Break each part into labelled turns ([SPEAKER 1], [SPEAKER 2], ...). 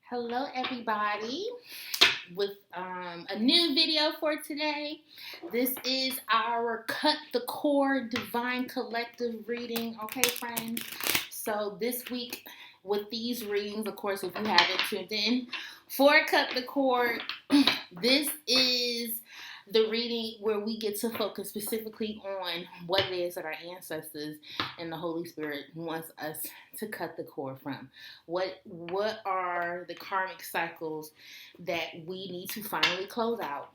[SPEAKER 1] Hello, everybody, with a new video for today. This is our Cut the Cord Divine Collective reading, okay, friends? So this week, with these readings, of course, if you haven't tuned in for Cut the Cord, this is the reading where we get to focus specifically on what it is that our ancestors and the Holy Spirit wants us to cut the cord from. What are the karmic cycles that we need to finally close out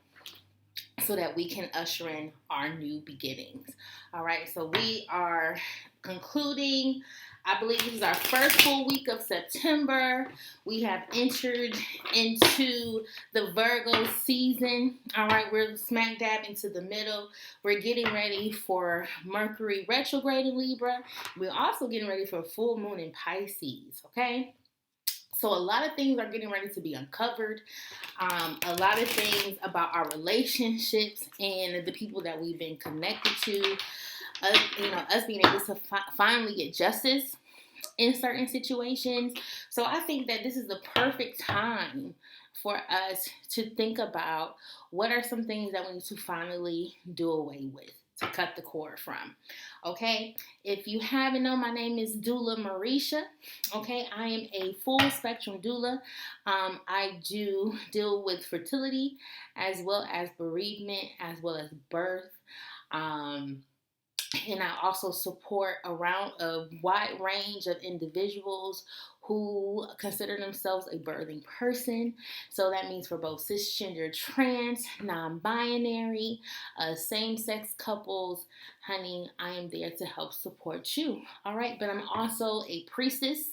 [SPEAKER 1] so that we can usher in our new beginnings? All right, so we are concluding, I believe this is our first full week of September. We have entered into the Virgo season. All right, we're smack dab into the middle. We're getting ready for Mercury retrograde in Libra. We're also getting ready for full moon in Pisces, okay? So a lot of things are getting ready to be uncovered. A lot of things about our relationships and the people that we've been connected to. Us being able to finally get justice in certain situations. So I think that this is the perfect time for us to think about what are some things that we need to finally do away with, to cut the cord from. Okay, if you haven't known, my name is doula Mareesha. Okay, I am a full spectrum doula. I do deal with fertility as well as bereavement as well as birth. And I also support around a wide range of individuals who consider themselves a birthing person. So that means for both cisgender, trans, non-binary, same-sex couples. Honey, I am there to help support you. All right, but I'm also a priestess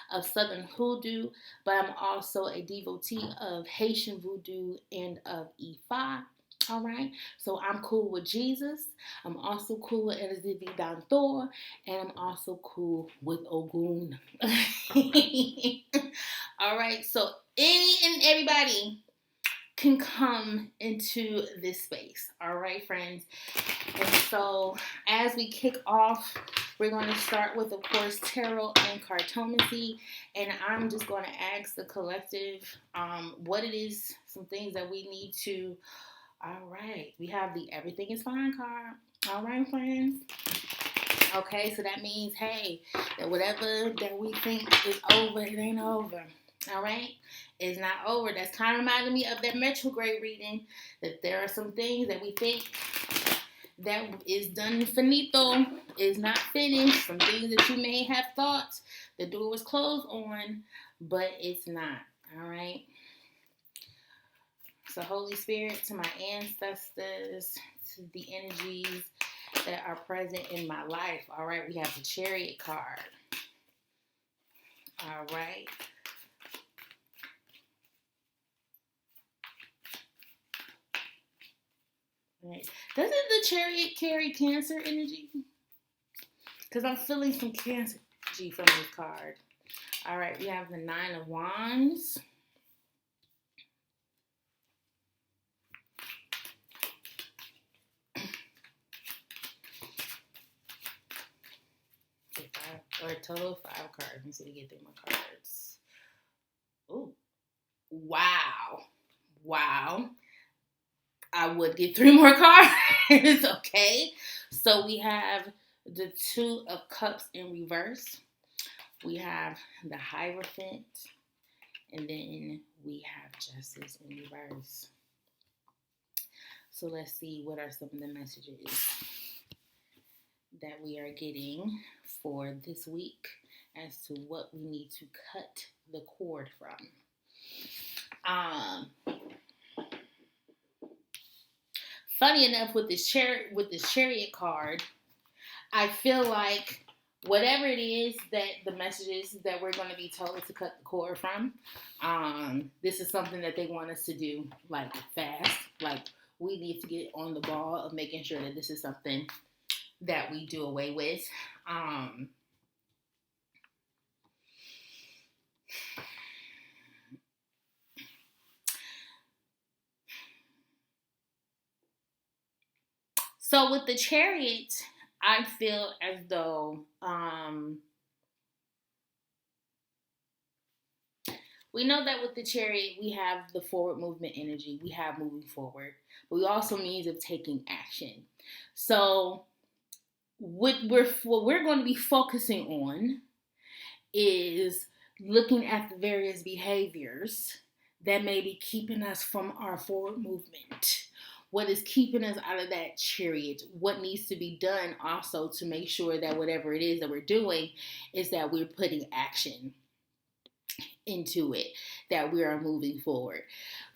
[SPEAKER 1] of Southern Hoodoo, but I'm also a devotee of Haitian Voodoo and of Ifa. All right, so I'm cool with Jesus. I'm also cool with Elizabeth Dantor, and I'm also cool with Ogun. All right, so any and everybody can come into this space. All right, friends. And so as we kick off, we're going to start with, of course, tarot and cartomancy. And I'm just going to ask the collective what it is, some things that we need to. All right, we have the Everything is Fine card. All right, friends. Okay, so that means, hey, that whatever that we think is over, it ain't over. All right, it's not over. That's kind of reminding me of that retrograde reading, that there are some things that we think that is done finito, is not finished. Some things that you may have thought the door was closed on, but it's not. All right. So Holy Spirit, to my ancestors, to the energies that are present in my life. All right, we have the Chariot card. All right. All right. Doesn't the Chariot carry Cancer energy? Because I'm feeling some Cancer energy from this card. All right, we have the Nine of Wands. Or a total of 5 cards. Let me see if we get 3 more cards. Ooh. Wow. I would get 3 more cards. Okay. So we have the Two of Cups in reverse. We have the Hierophant. And then we have Justice in reverse. So let's see what are some of the messages that we are getting for this week as to what we need to cut the cord from. Funny enough, with this Chariot card, I feel like whatever it is that the messages that we're going to be told to cut the cord from, this is something that they want us to do like fast. Like we need to get on the ball of making sure that this is something that we do away with. So with the Chariot, I feel as though We know that with the Chariot, we have the forward movement energy. We have moving forward. But we also means of taking action. So what we're going to be focusing on is looking at the various behaviors that may be keeping us from our forward movement. What is keeping us out of that chariot? What needs to be done also to make sure that whatever it is that we're doing is that we're putting action into it, that we are moving forward.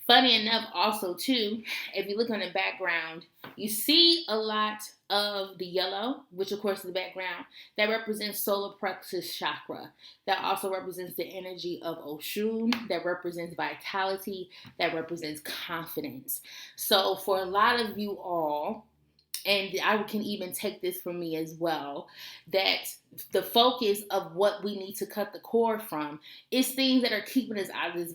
[SPEAKER 1] Funny enough, also too, if you look on the background, you see a lot of the yellow, which of course is the background, that represents solar plexus chakra. That also represents the energy of Oshun, that represents vitality, that represents confidence. So for a lot of you all, and I can even take this from me as well, that the focus of what we need to cut the cord from is things that are keeping us out of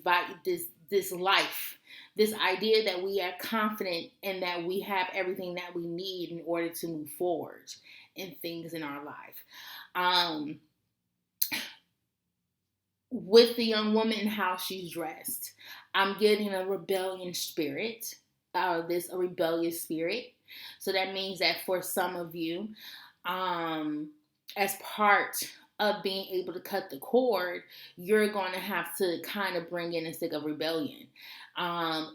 [SPEAKER 1] this life. This idea that we are confident and that we have everything that we need in order to move forward in things in our life. With the young woman and how she's dressed, I'm getting a rebellion spirit, a rebellious spirit. So that means that for some of you, as part of being able to cut the cord, you're going to have to kind of bring in a stick of rebellion.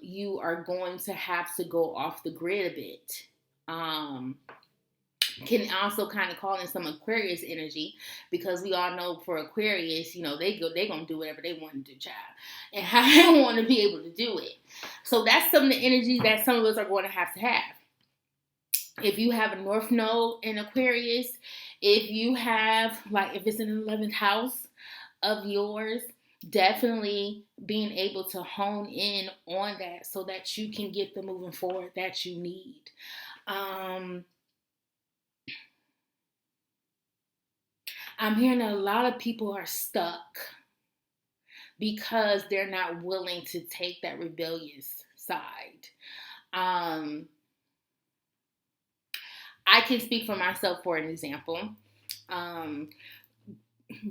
[SPEAKER 1] You are going to have to go off the grid a bit. Can also kind of call in some Aquarius energy, because we all know for Aquarius, they're going to do whatever they want to do, child, and how they want to be able to do it. So that's some of the energy that some of us are going to have. If you have a North Node in Aquarius, if you have, if it's in the 11th house of yours, definitely being able to hone in on that so that you can get the moving forward that you need. I'm hearing that a lot of people are stuck because they're not willing to take that rebellious side. I can speak for myself, for an example.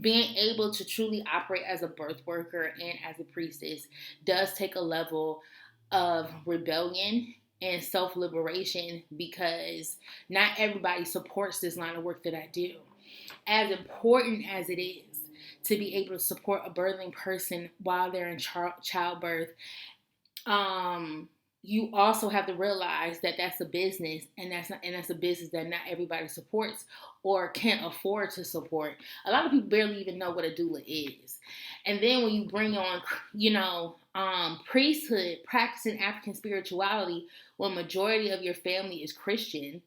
[SPEAKER 1] Being able to truly operate as a birth worker and as a priestess does take a level of rebellion and self-liberation, because not everybody supports this line of work that I do. As important as it is to be able to support a birthing person while they're in childbirth, you also have to realize that that's a business, and that's a business that not everybody supports or can afford to support. A lot of people barely even know what a doula is. And then when you bring on, priesthood, practicing African spirituality, when majority of your family is Christian,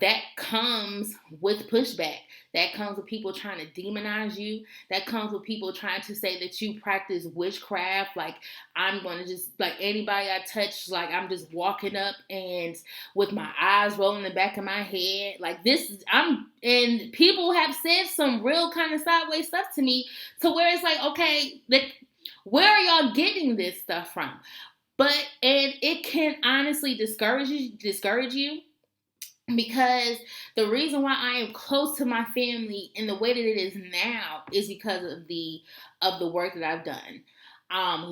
[SPEAKER 1] that comes with pushback. That comes with people trying to demonize you. That comes with people trying to say that you practice witchcraft. Like, I'm going to just, anybody I touch, I'm just walking up and with my eyes rolling in the back of my head. And people have said some real kind of sideways stuff to me, to where it's okay, where are y'all getting this stuff from? And it can honestly discourage you. Because the reason why I am close to my family in the way that it is now is because of the work that I've done.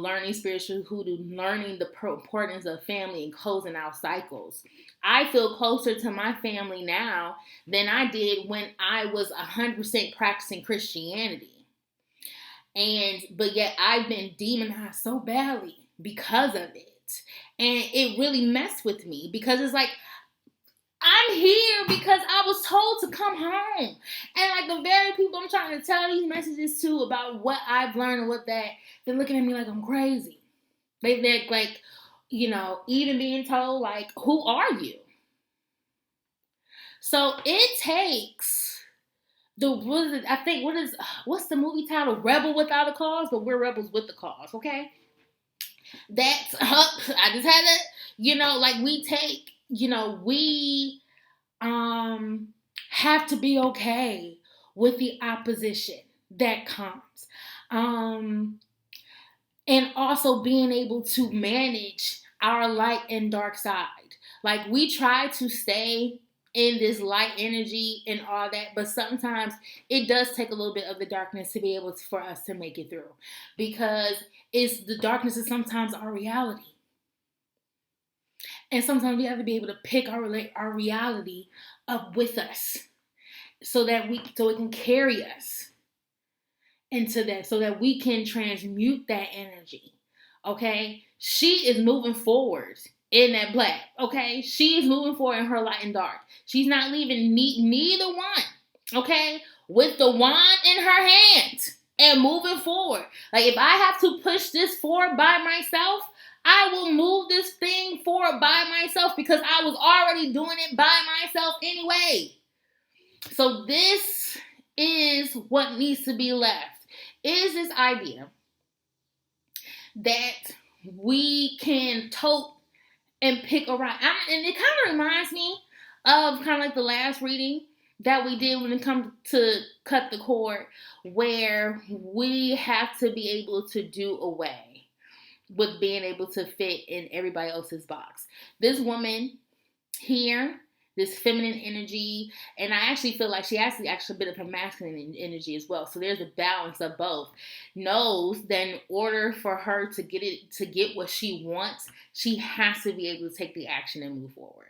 [SPEAKER 1] Learning spiritual hoodoo, learning the importance of family and closing out cycles. I feel closer to my family now than I did when I was 100% practicing Christianity. But yet I've been demonized so badly because of it. And it really messed with me, because it's I'm here because I was told to come home. And the very people I'm trying to tell these messages to about what I've learned and what that, they're looking at me like I'm crazy. They're even being told, who are you? So it takes what's the movie title? Rebel Without a Cause, but we're rebels with the cause, okay? That's, I just had to, we take, we have to be okay with the opposition that comes. And also being able to manage our light and dark side. We try to stay in this light energy and all that, but sometimes it does take a little bit of the darkness to be able to, for us to make it through, because it's the darkness is sometimes our reality, and sometimes we have to be able to pick our reality up with us, so it can carry us into that, so that we can transmute that energy. Okay, she is moving forward in that black. Okay, she is moving forward in her light and dark. She's not leaving neither one. Okay, with the wand in her hand and moving forward. Like, if I have to push this forward by myself, I will move this thing forward by myself, because I was already doing it by myself anyway. So this is what needs to be left, is this idea that we can tote and pick around. And it kind of reminds me of kind of like the last reading that we did when it comes to cut the cord, where we have to be able to do away with being able to fit in everybody else's box. This woman here, this feminine energy, and I actually feel like she actually a bit of her masculine energy as well. So there's a balance of both. Knows that in order for her to get what she wants, she has to be able to take the action and move forward.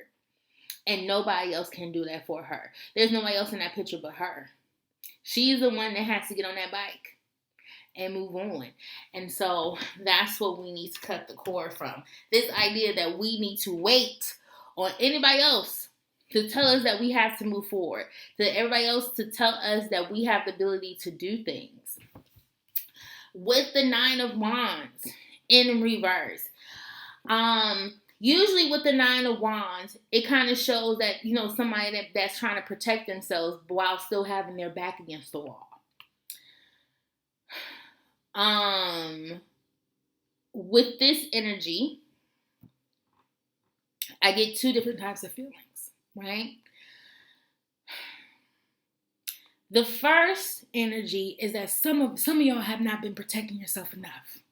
[SPEAKER 1] And nobody else can do that for her. There's nobody else in that picture but her. She's the one that has to get on that bike and move on. And so that's what we need to cut the cord from. This idea that we need to wait on anybody else to tell us that we have to move forward, to everybody else to tell us that we have the ability to do things. With the Nine of Wands in reverse, usually with the Nine of Wands, it kind of shows that, somebody that's trying to protect themselves while still having their back against the wall. With this energy, I get two different types of feelings. Right? The first energy is that some of y'all have not been protecting yourself enough.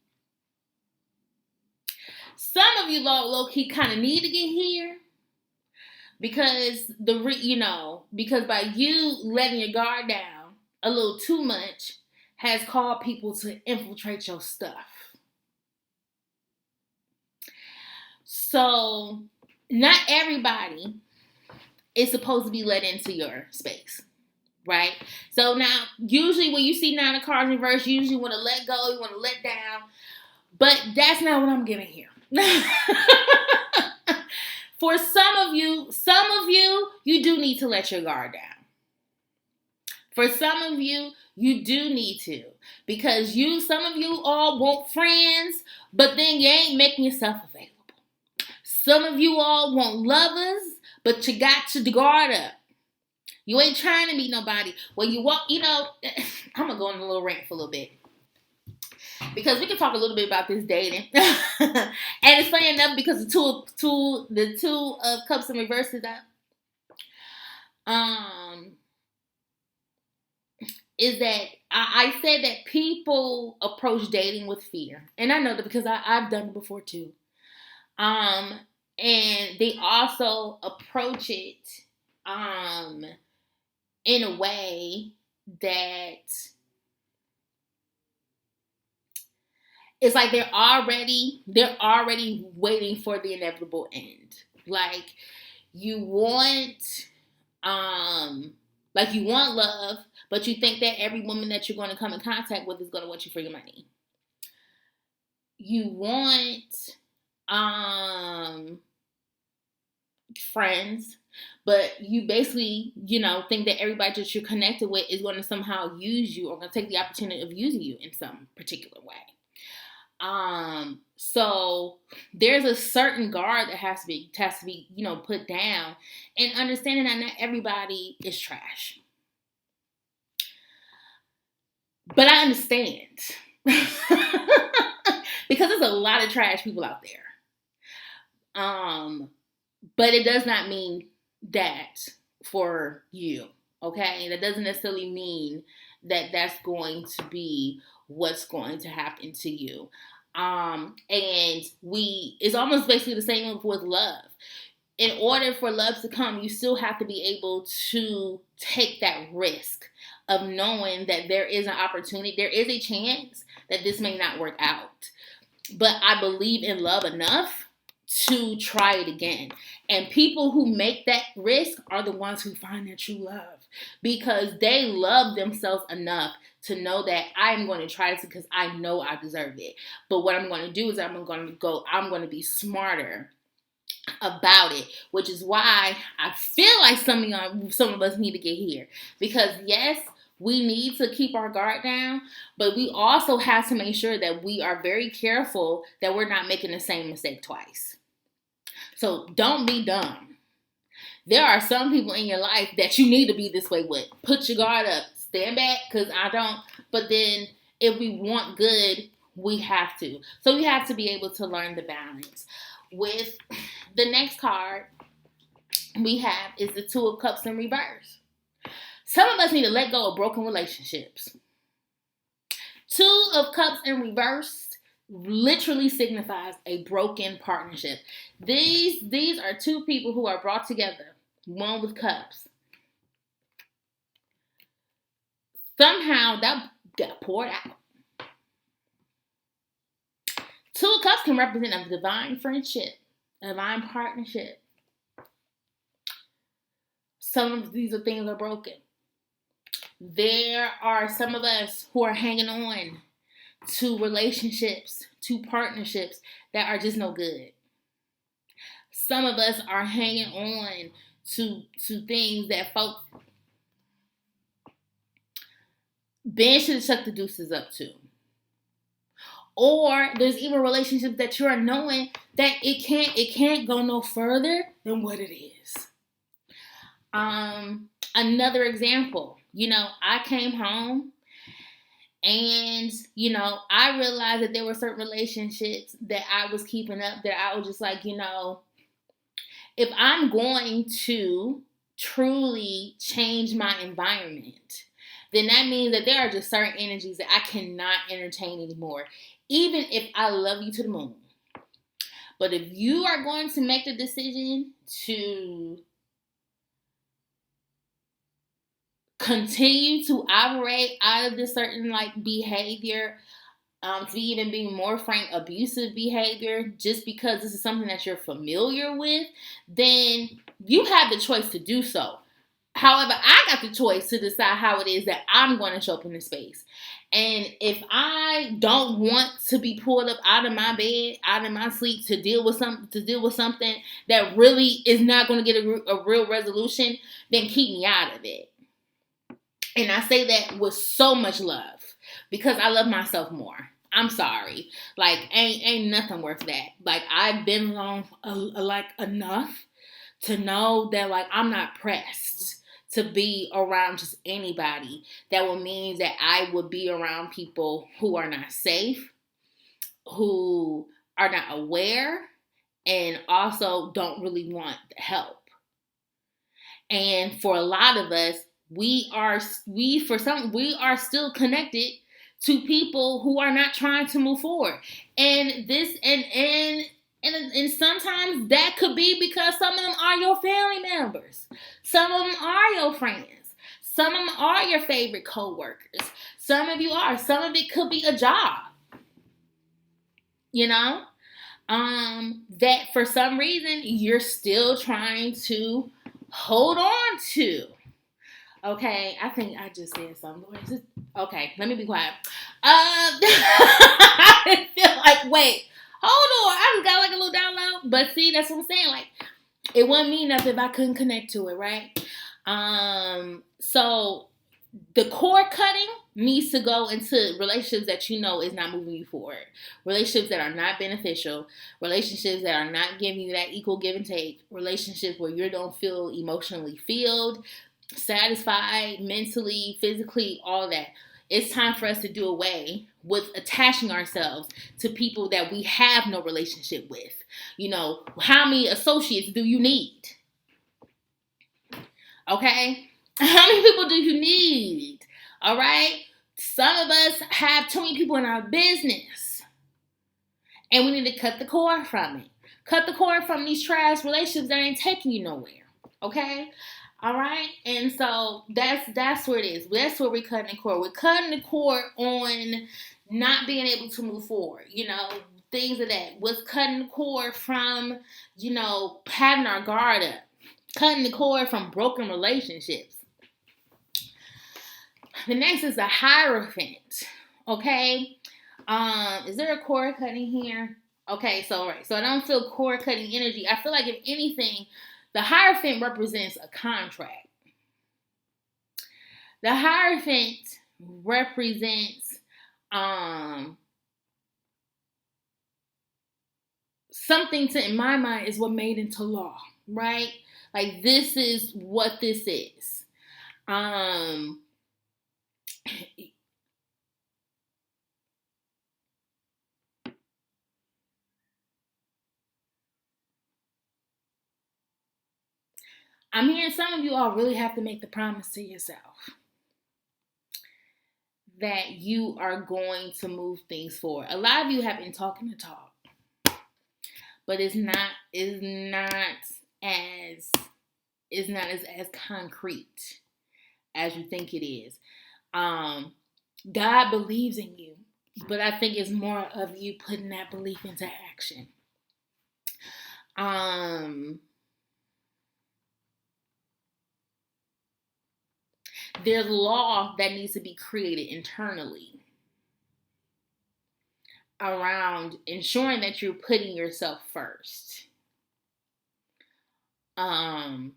[SPEAKER 1] Some of you low-key kind of need to get here, because because by you letting your guard down a little too much has caused people to infiltrate your stuff. So not everybody is supposed to be let into your space, right? So now, usually when you see Nine of Cards in reverse, you usually want to let go, you want to let down, but that's not what I'm getting here. For some of you, you do need to let your guard down. For some of you, you do need to, because some of you all want friends, but then you ain't making yourself available. Some of you all want lovers, but you got your guard up. You ain't trying to meet nobody. When you walk, I'm going to go on a little rant for a little bit, because we can talk a little bit about this dating. And it's funny enough, because the two of Cups in reverse is up. Is that I said that people approach dating with fear. And I know that because I've done it before too. And they also approach it in a way that it's like they're already waiting for the inevitable end. Like, you want love, but you think that every woman that you're going to come in contact with is going to want you for your money. You want friends, but you basically, think that everybody that you're connected with is going to somehow use you, or going to take the opportunity of using you in some particular way. So there's a certain guard that has to be, put down, and understanding that not everybody is trash. But I understand. Because there's a lot of trash people out there. But it does not mean that for you, okay? That doesn't necessarily mean that that's going to be what's going to happen to you. And it's almost basically the same with love. in order for love to come, you still have to be able to take that risk of knowing that there is an opportunity, there is a chance that this may not work out. But I believe in love enough to try it again. And people who make that risk are the ones who find their true love, because they love themselves enough to know that I'm going to try this because I know I deserve it. But what I'm going to do is I'm going to be smarter about it, which is why I feel like some of us need to get here. Because yes, we need to keep our guard down, but we also have to make sure that we are very careful that we're not making the same mistake twice. So don't be dumb. There are some people in your life that you need to be this way with. Put your guard up. Stand back, because I don't. But then if we want good, we have to. So we have to be able to learn the balance. With the next card we have is the Two of Cups in reverse. Some of us need to let go of broken relationships. Two of Cups in reverse literally signifies a broken partnership. These are two people who are brought together, one with cups. Somehow that got poured out. Two of Cups can represent a divine friendship, a divine partnership. Some of these things are broken. There are some of us who are hanging on to relationships, to partnerships that are just no good. Some of us are hanging on to things that folks Ben should have chucked the deuces up to. Or there's even relationships that you're knowing that it can't go no further than what it is. Another example, I came home and, I realized that there were certain relationships that I was keeping up that I was just like, if I'm going to truly change my environment, then that means that there are just certain energies that I cannot entertain anymore, even if I love you to the moon. But if you are going to make the decision to continue to operate out of this certain behavior, to even be more frank, abusive behavior, just because this is something that you're familiar with, then you have the choice to do so. However, I got the choice to decide how it is that I'm going to show up in the space. And if I don't want to be pulled up out of my bed, out of my sleep to deal with something that really is not going to get a real resolution, then keep me out of it. And I say that with so much love because I love myself more. I'm sorry. Ain't nothing worth that. I've been alone enough to know that I'm not pressed to be around just anybody. That would mean that I would be around people who are not safe, who are not aware, and also don't really want help. And for a lot of us, we are still connected to people who are not trying to move forward. And sometimes that could be because some of them are your family members. Some of them are your friends. Some of them are your favorite coworkers. Some of you are. Some of it could be a job. That for some reason you're still trying to hold on to. Okay, I think I just said something. Okay, let me be quiet. I feel wait, hold on. I just got a little download. But see, that's what I'm saying. It wouldn't mean nothing if I couldn't connect to it, right? So the cord cutting needs to go into relationships that is not moving you forward. Relationships that are not beneficial. Relationships that are not giving you that equal give and take. Relationships where you don't feel emotionally filled, satisfied, mentally, physically, all that. It's time for us to do away with attaching ourselves to people that we have no relationship with. How many associates do you need? Okay? How many people do you need? All right? Some of us have too many people in our business. And we need to cut the cord from it. Cut the cord from these trash relationships that ain't taking you nowhere. Okay? All right? And so that's where it is. That's where we're cutting the cord. We're cutting the cord on not being able to move forward. Things of that. What's cutting the cord from, having our guard up. Cutting the cord from broken relationships. The next is the Hierophant. Okay? Is there a cord cutting here? Okay, so I don't feel cord cutting energy. I feel like if anything, the Hierophant represents a contract. The Hierophant represents something in my mind is what made into law, right? Like this is what this is. I'm hearing some of you all really have to make the promise to yourself that you are going to move things forward. A lot of you have been talking the talk, but it's not as concrete as you think it is. God believes in you, but I think it's more of you putting that belief into action. There's law that needs to be created internally around ensuring that you're putting yourself first. The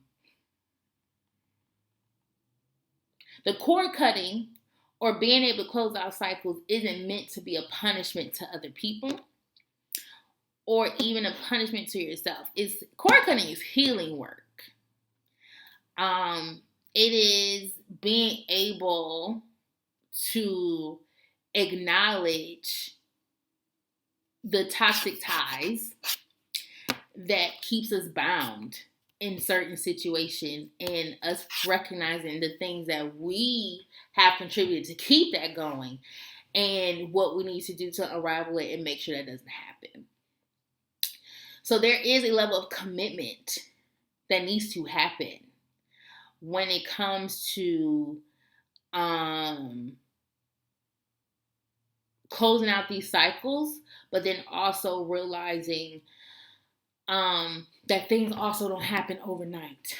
[SPEAKER 1] cord cutting or being able to close out cycles isn't meant to be a punishment to other people or even a punishment to yourself. Cord cutting is healing work. It is being able to acknowledge the toxic ties that keeps us bound in certain situations and us recognizing the things that we have contributed to keep that going and what we need to do to unravel it and make sure that doesn't happen. So there is a level of commitment that needs to happen when it comes to closing out these cycles, but then also realizing that things also don't happen overnight.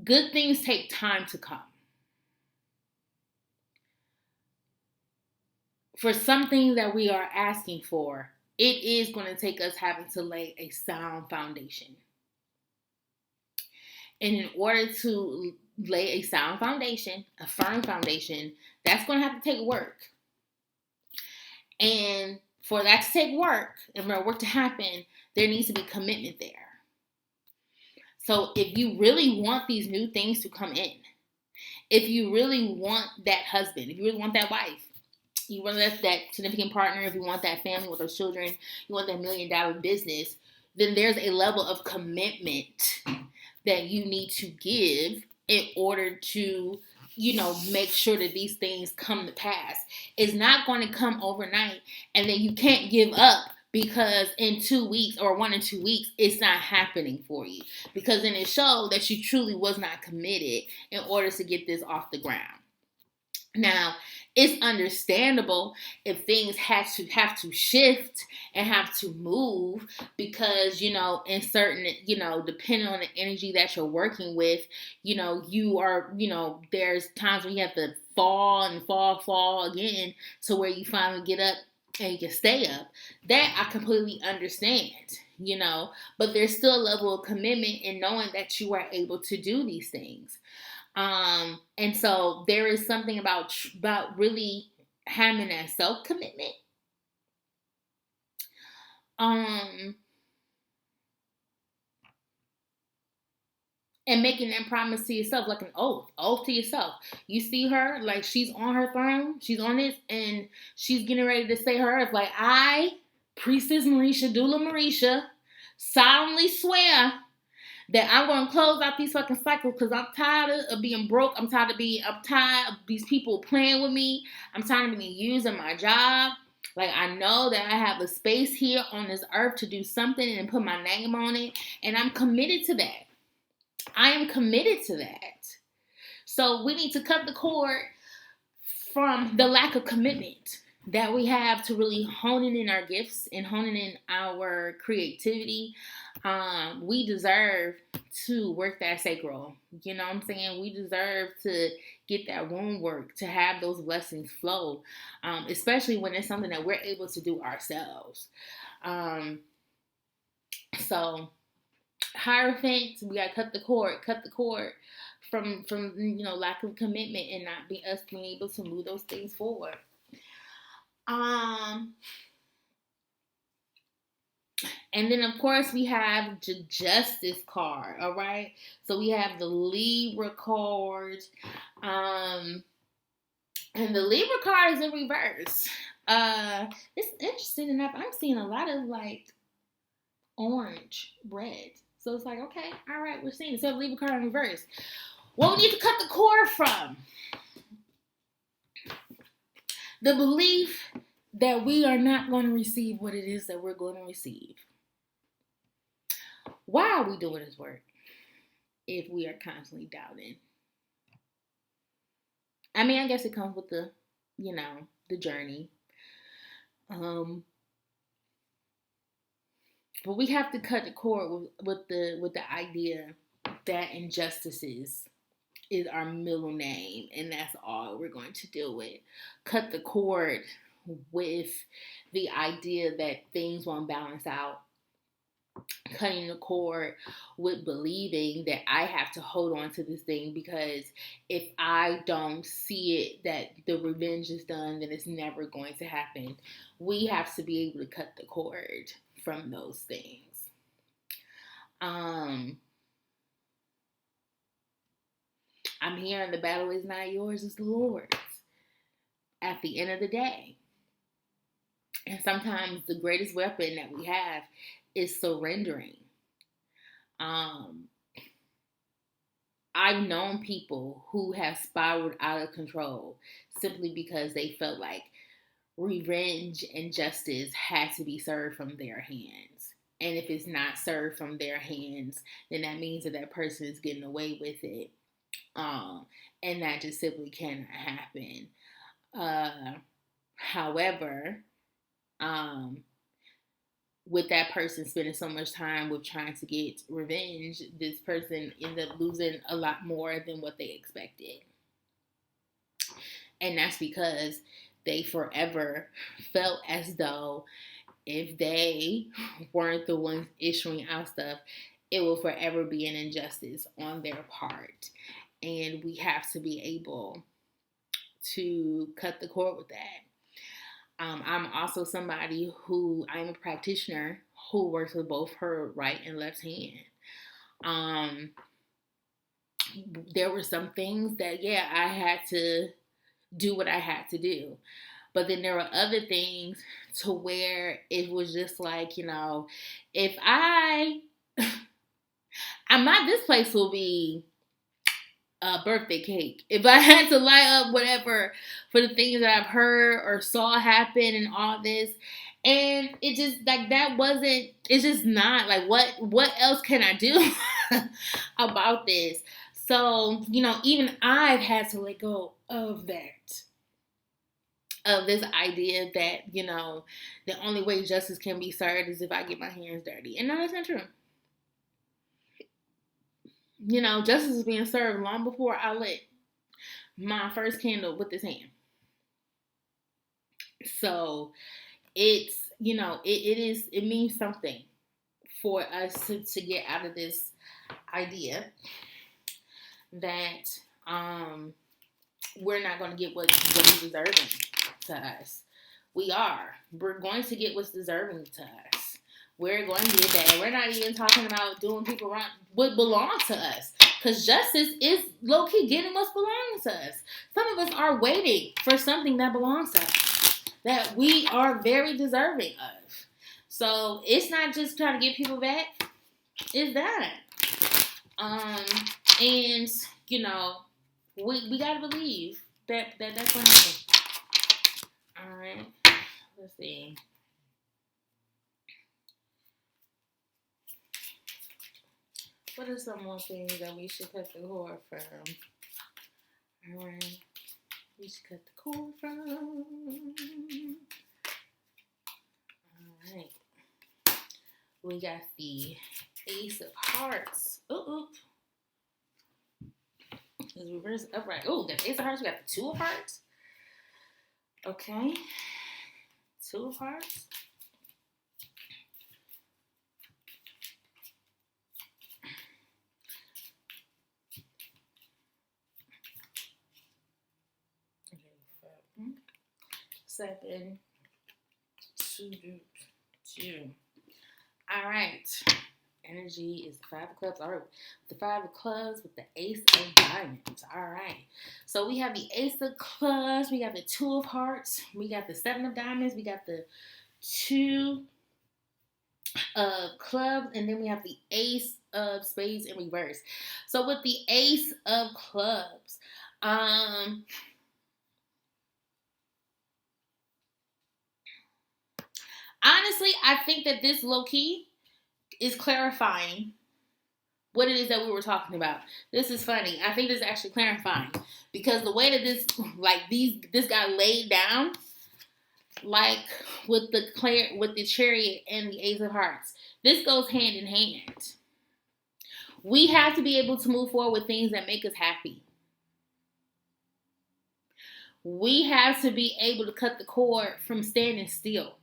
[SPEAKER 1] Good things take time to come. For something that we are asking for, it is going to take us having to lay a sound foundation. And in order to lay a sound foundation, a firm foundation, that's going to have to take work. And for that to take work, and for work to happen, there needs to be commitment there. So if you really want these new things to come in, if you really want that husband, if you really want that wife, you want that significant partner, if you want that family with those children, you want that $1 million business, then there's a level of commitment that you need to give in order to, make sure that these things come to pass. It's not going to come overnight, and then you can't give up because in 2 weeks or 1 or 2 weeks, it's not happening for you. Because then it showed that you truly was not committed in order to get this off the ground. Now, it's understandable if things have to shift and have to move because, in certain, depending on the energy that you're working with, you are, there's times when you have to fall and fall again to where you finally get up and you can stay up. That I completely understand, but there's still a level of commitment in knowing that you are able to do these things. And so there is something about really having that self-commitment. And making that promise to yourself, like an oath to yourself. You see her, like she's on her throne, she's on it, and she's getting ready to say her oath. Like, I, Priestess Mareesha, Doula Mareesha, solemnly swear that I'm going to close out these fucking cycles because I'm tired of being broke. I'm tired of these people playing with me. I'm tired of being used in my job. Like, I know that I have a space here on this earth to do something and put my name on it. And I'm committed to that. I am committed to that. So we need to cut the cord from the lack of commitment that we have to really honing in our gifts and honing in our creativity. We deserve to work that sacral. You know what I'm saying? We deserve to get that womb work, to have those blessings flow, especially when it's something that we're able to do ourselves. So Hierophant, we gotta cut the cord from lack of commitment and not be us being able to move those things forward. And then, of course, we have the Justice card, all right? So we have the Libra card. And the Libra card is in reverse. It's interesting enough. I'm seeing a lot of, like, orange, red. So it's like, okay, all right, we're seeing it. So the Libra card in reverse. What we need to cut the cord from? The belief that we are not going to receive what it is that we're going to receive. Why are we doing this work if we are constantly doubting? I mean, I guess it comes with the journey. But we have to cut the cord with the idea that injustices is our middle name, and that's all we're going to deal with. Cut the cord with the idea that things won't balance out. Cutting the cord with believing that I have to hold on to this thing, because if I don't see it that the revenge is done, then it's never going to happen. We have to be able to cut the cord from those things. I'm hearing the battle is not yours, it's the Lord's at the end of the day. And sometimes the greatest weapon that we have is surrendering. I've known people who have spiraled out of control simply because they felt like revenge and justice had to be served from their hands. And if it's not served from their hands, then that means that person is getting away with it. And that just simply cannot happen. However, with that person spending so much time with trying to get revenge, this person ended up losing a lot more than what they expected. And that's because they forever felt as though if they weren't the ones issuing out stuff, it will forever be an injustice on their part. And we have to be able to cut the cord with that. I'm also somebody I'm a practitioner who works with both her right and left hand. There were some things that, I had to do what I had to do. But then there were other things to where it was just like, if this place will be a birthday cake. If I had to light up whatever for the things that I've heard or saw happen and all this, and it just it's just not like, what else can I do about this? So, even I've had to let go of that. Of this idea that, the only way justice can be served is if I get my hands dirty. And no, that's not true. Justice is being served long before I lit my first candle with this hand. So it's, it means something for us to get out of this idea that we're not going to get what is deserving to us. We're going to get what's deserving to us. We're going to get that. We're not even talking about doing people wrong, what belongs to us. Because justice is low-key getting what's belonging to us. Some of us are waiting for something that belongs to us, that we are very deserving of. So it's not just trying to get people back. It's that. And, we got to believe that that's going to happen. All right. Let's see. What are some more things that we should cut the cord from? Alright. We should cut the cord from. Alright. We got the Ace of Hearts. Let's reverse upright. Oh, got the Ace of Hearts. We got the Two of Hearts. Okay. Two of Hearts. Seven, two. All right. Energy is the Five of Clubs. All right. The Five of Clubs with the Ace of Diamonds. All right. So we have the Ace of Clubs. We got the Two of Hearts. We got the Seven of Diamonds. We got the Two of Clubs. And then we have the Ace of Spades in reverse. So with the Ace of Clubs, honestly, I think that this low-key is clarifying what it is that we were talking about. This is funny. I think this is actually clarifying because the way that this got laid down, like with the Chariot and the Ace of Hearts, this goes hand in hand. We have to be able to move forward with things that make us happy. We have to be able to cut the cord from standing still.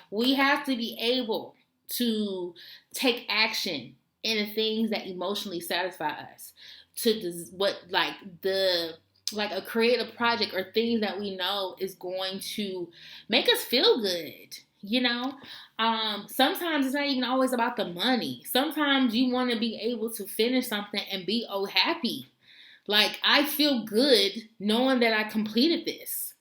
[SPEAKER 1] We have to be able to take action in the things that emotionally satisfy us. Like a creative project or things that we know is going to make us feel good. You know, sometimes it's not even always about the money. Sometimes you want to be able to finish something and be happy. Like, I feel good knowing that I completed this.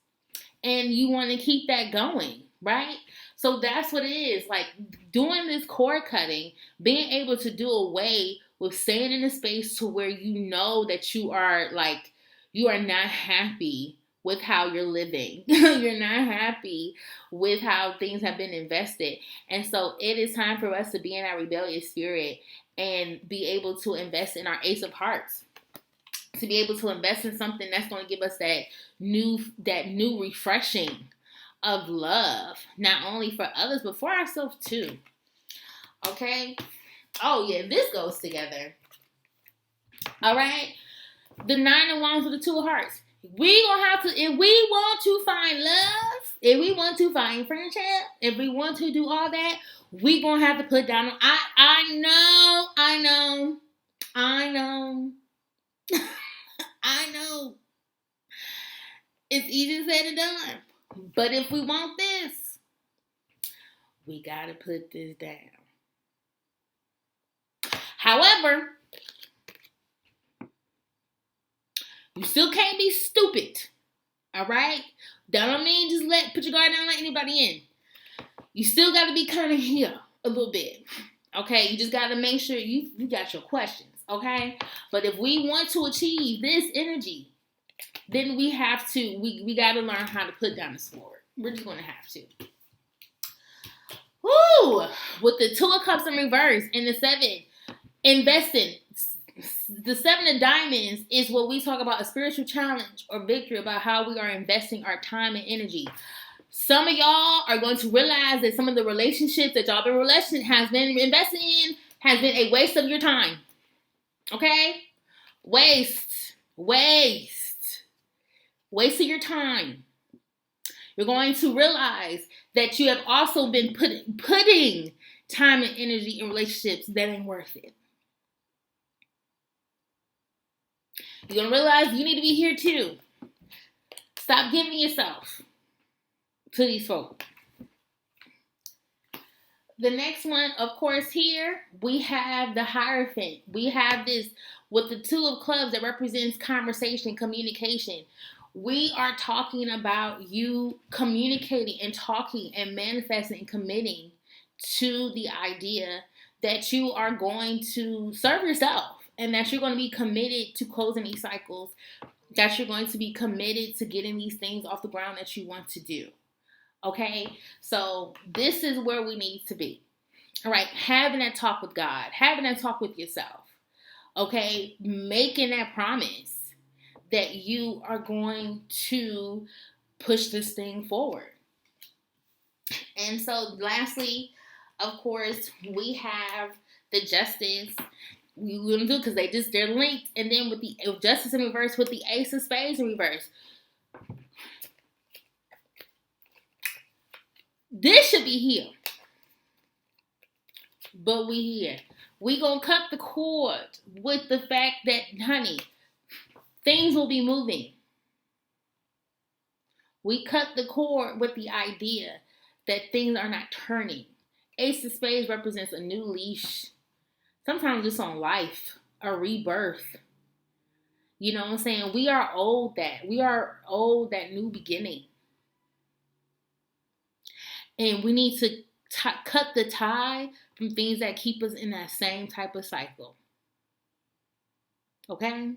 [SPEAKER 1] And you want to keep that going, right? So that's what it is. Like, doing this cord cutting, being able to do away with staying in a space to where you know that you are not happy with how you're living. You're not happy with how things have been invested. And so it is time for us to be in our rebellious spirit and be able to invest in our Ace of Hearts. To be able to invest in something that's going to give us that new refreshing of love, not only for others, but for ourselves too. Okay? Oh yeah, this goes together. All right? The Nine of Wands with the Two of Hearts. We gonna have to, if we want to find love, if we want to find friendship, if we want to do all that, we gonna have to put down. I know. I know. It's easier said than done. But if we want this, we gotta put this down. However, you still can't be stupid. Alright? That don't mean just put your guard down and let anybody in. You still gotta be kind of here a little bit. Okay? You just gotta make sure you got your questions. Okay? But if we want to achieve this energy, then we have to, we got to learn how to put down the sword. We're just going to have to. Woo! With the Two of Cups in reverse and the Seven, investing. The Seven of Diamonds is what we talk about, a spiritual challenge or victory about how we are investing our time and energy. Some of y'all are going to realize that some of the relationships that y'all has been investing in has been a waste of your time. Okay? Waste of your time. You're going to realize that you have also been putting time and energy in relationships that ain't worth it. You're going to realize you need to be here too. Stop giving yourself to these folks. The next one, of course, here, we have the Hierophant. We have this with the Two of Clubs that represents conversation, communication. We are talking about you communicating and talking and manifesting and committing to the idea that you are going to serve yourself and that you're going to be committed to closing these cycles, that you're going to be committed to getting these things off the ground that you want to do. Okay, so this is where we need to be. All right, having that talk with God, having that talk with yourself, okay, making that promise that you are going to push this thing forward. And so, lastly, of course, we have the justice. We wouldn't do because they're linked, and then with the justice in reverse, with the ace of spades in reverse, this should be here, but we here. We gonna cut the cord with the fact that, honey, things will be moving. We cut the cord with the idea that things are not turning. Ace of spades represents a new leash, sometimes just on life, a rebirth. You know what I'm saying? We are owed that. We are owed that new beginning. And we need to cut the tie from things that keep us in that same type of cycle. Okay?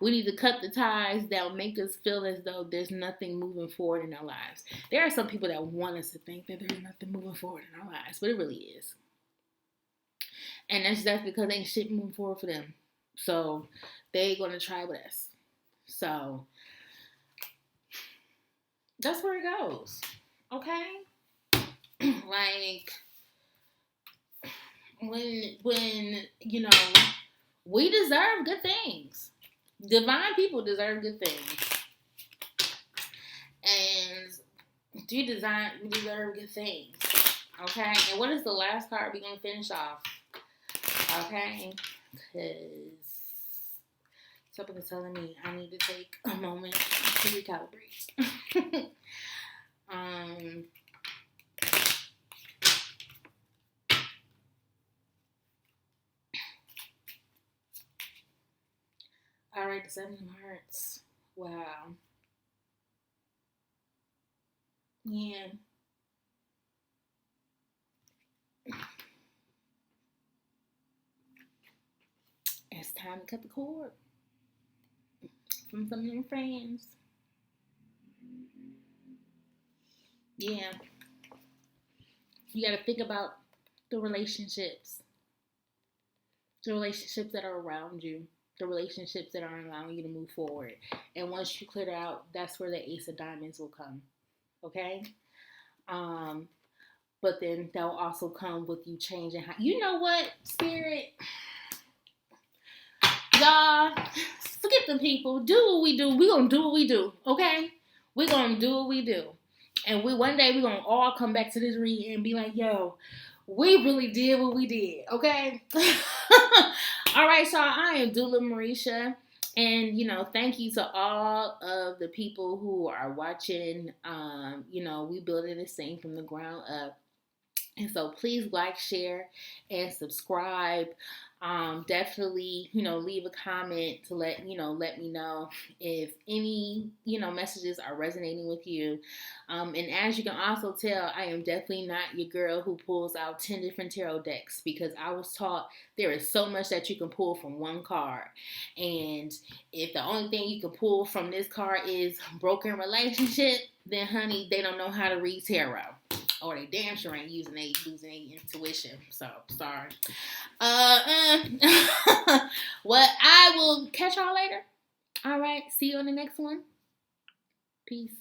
[SPEAKER 1] We need to cut the ties that will make us feel as though there's nothing moving forward in our lives. There are some people that want us to think that there's nothing moving forward in our lives, but it really is. And that's because ain't shit moving forward for them. So they're going to try with us. So that's where it goes. Okay? Like, when you know, we deserve good things. Divine people deserve good things. And we deserve good things. Okay? And what is the last card we're going to finish off? Okay? Because something is telling me I need to take a moment to recalibrate. All right, the 7 of Hearts. Wow. Yeah. It's time to cut the cord from some of your friends. Yeah. You got to think about the relationships that are around you, the relationships that aren't allowing you to move forward. And once you clear it out, that's where the Ace of Diamonds will come. Okay? But then that will also come with you changing how. You know what, Spirit? Y'all, forget the people. Do what we do. We're going to do what we do. Okay? We're going to do what we do. And one day we're going to all come back to this reading and be like, yo, we really did what we did. Okay? All right, y'all. I am doula Mareesha. And, thank you to all of the people who are watching. We building this thing from the ground up. And so please like, share, and subscribe. Definitely, leave a comment to let me know if any, messages are resonating with you. And as you can also tell, I am definitely not your girl who pulls out 10 different tarot decks, because I was taught there is so much that you can pull from one card. And if the only thing you can pull from this card is broken relationship, then honey, they don't know how to read tarot. Or they damn sure ain't losing their intuition. So, sorry. Well, I will catch y'all later. All right. See you on the next one. Peace.